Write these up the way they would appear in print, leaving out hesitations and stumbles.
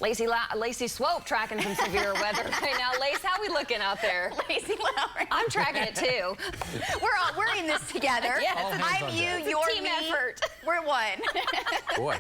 Lacey Swope tracking some severe weather right now. Lace, how we looking out there? Lacey, I'm tracking it too. We're in this together. Yes. I'm you, you're team me. effort. We're one. Boy.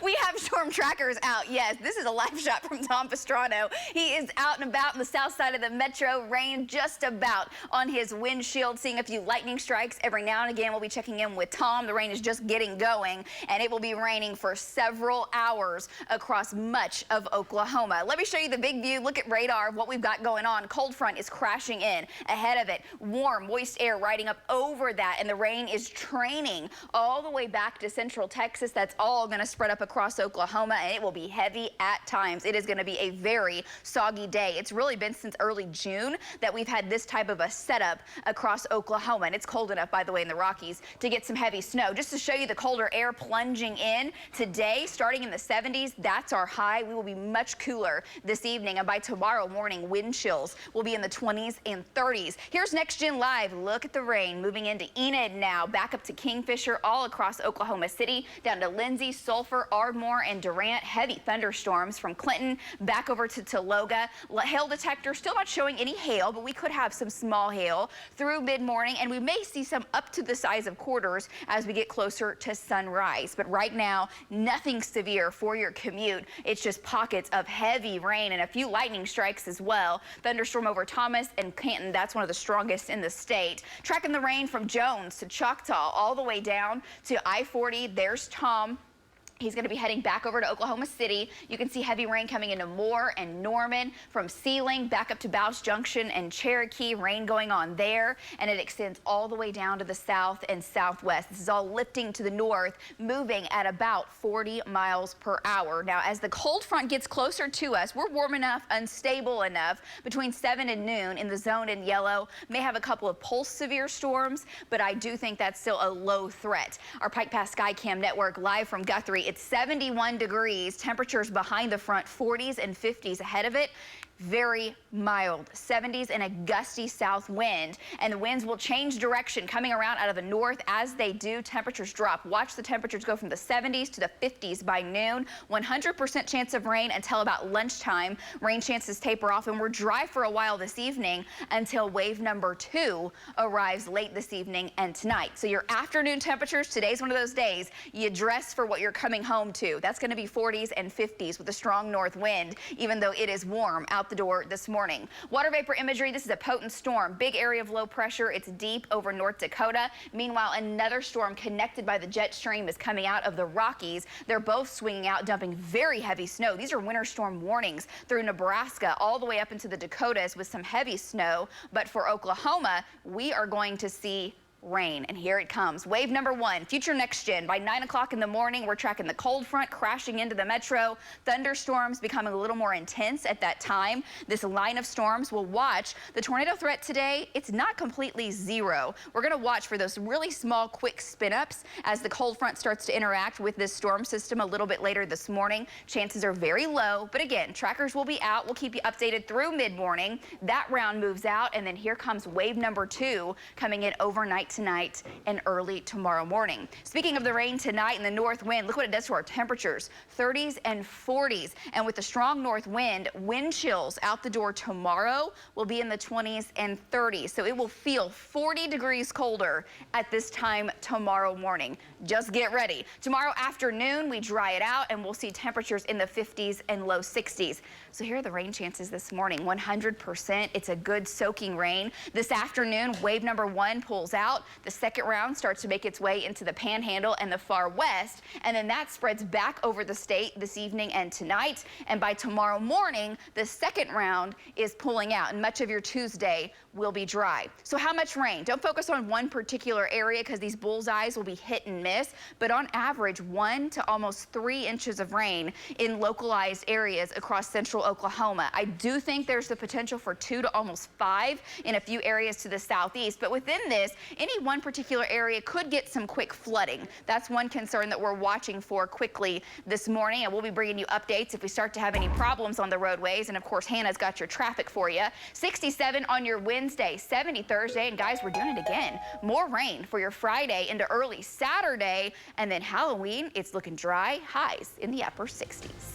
We have storm trackers out. Yes, this is a live shot from Tom Pastrano. He is out and about on the south side of the metro. Rain just about on his windshield, seeing a few lightning strikes every now and again. We'll be checking in with Tom. The rain is just getting going, and it will be raining for several hours across much of Oklahoma. Let me show you the big view. Look at radar of what we've got going on. Cold front is crashing in ahead of it. Warm, moist air riding up over that, and the rain is training all the way back to central Texas. That's all going to spread up across Oklahoma, and it will be heavy at times. It is going to be a very soggy day. It's really been since early June that we've had this type of a setup across Oklahoma, and it's cold enough, by the way, in the Rockies to get some heavy snow. Just to show you the colder air plunging in today, starting in the 70s, that's our high. We will be much cooler this evening, and by tomorrow morning, wind chills will be in the 20s and 30s. Here's Next Gen Live. Look at the rain moving into Enid now, back up to Kingfisher, all across Oklahoma City, down to Lindsay, Sulphur, Ardmore, and Durant. Heavy thunderstorms from Clinton back over to Tologa. Hail detector still not showing any hail, but we could have some small hail through mid-morning, and we may see some up to the size of quarters as we get closer to sunrise. But right now, nothing severe for your commute. It's just pockets of heavy rain and a few lightning strikes as well. Thunderstorm over Thomas and Canton. That's one of the strongest in the state. Tracking the rain from Jones to Choctaw all the way down to I-40. There's Tom. He's going to be heading back over to Oklahoma City. You can see heavy rain coming into Moore and Norman, from Sealing back up to Bouch Junction and Cherokee. Rain going on there, and it extends all the way down to the south and southwest. This is all lifting to the north, moving at about 40 miles per hour. Now, as the cold front gets closer to us, we're warm enough, unstable enough between 7 and noon in the zone in yellow. May have a couple of pulse severe storms, but I do think that's still a low threat. Our Pike Pass Skycam network live from Guthrie. It's 71 degrees, temperatures behind the front, 40s and 50s ahead of it. Very mild 70s and a gusty south wind, and the winds will change direction coming around out of the north. As they do, temperatures drop. Watch the temperatures go from the 70s to the 50s by noon. 100% chance of rain until about lunchtime. Rain chances taper off, and we're dry for a while this evening until wave number 2 arrives late this evening and tonight. So your afternoon temperatures, today's one of those days you dress for what you're coming home to. That's going to be 40s and 50s with a strong north wind, even though it is warm out the door this morning. Water vapor imagery. This is a potent storm. Big area of low pressure. It's deep over North Dakota. Meanwhile, another storm connected by the jet stream is coming out of the Rockies. They're both swinging out, dumping very heavy snow. These are winter storm warnings through Nebraska all the way up into the Dakotas with some heavy snow. But for Oklahoma, we are going to see rain, and here it comes. Wave number 1, future Next Gen. By 9 o'clock in the morning, we're tracking the cold front crashing into the metro. Thunderstorms becoming a little more intense at that time. This line of storms will watch. The tornado threat today, it's not completely zero. We're going to watch for those really small, quick spin-ups as the cold front starts to interact with this storm system a little bit later this morning. Chances are very low, but again, trackers will be out. We'll keep you updated through mid-morning. That round moves out, and then here comes wave number 2 coming in overnight tonight and early tomorrow morning. Speaking of the rain tonight and the north wind, look what it does to our temperatures. 30s and 40s, and with the strong north wind, wind chills out the door tomorrow will be in the 20s and 30s. So it will feel 40 degrees colder at this time tomorrow morning. Just get ready. Tomorrow afternoon, we dry it out, and we'll see temperatures in the 50s and low 60s. So here are the rain chances this morning. 100%. It's a good soaking rain. This afternoon, wave number 1 pulls out. The second round starts to make its way into the Panhandle and the far west, and then that spreads back over the state this evening and tonight. And by tomorrow morning, the second round is pulling out, and much of your Tuesday will be dry. So how much rain? Don't focus on one particular area, because these bullseyes will be hit and miss, but on average 1 to almost 3 inches of rain in localized areas across central Oklahoma. I do think there's the potential for 2 to almost 5 in a few areas to the southeast, but within this, any one particular area could get some quick flooding. That's one concern that we're watching for quickly this morning, and we'll be bringing you updates if we start to have any problems on the roadways. And of course, Hannah's got your traffic for you. 67 on your Wednesday, 70 Thursday, and guys, we're doing it again. More rain for your Friday into early Saturday, and then Halloween, it's looking dry, highs in the upper 60s.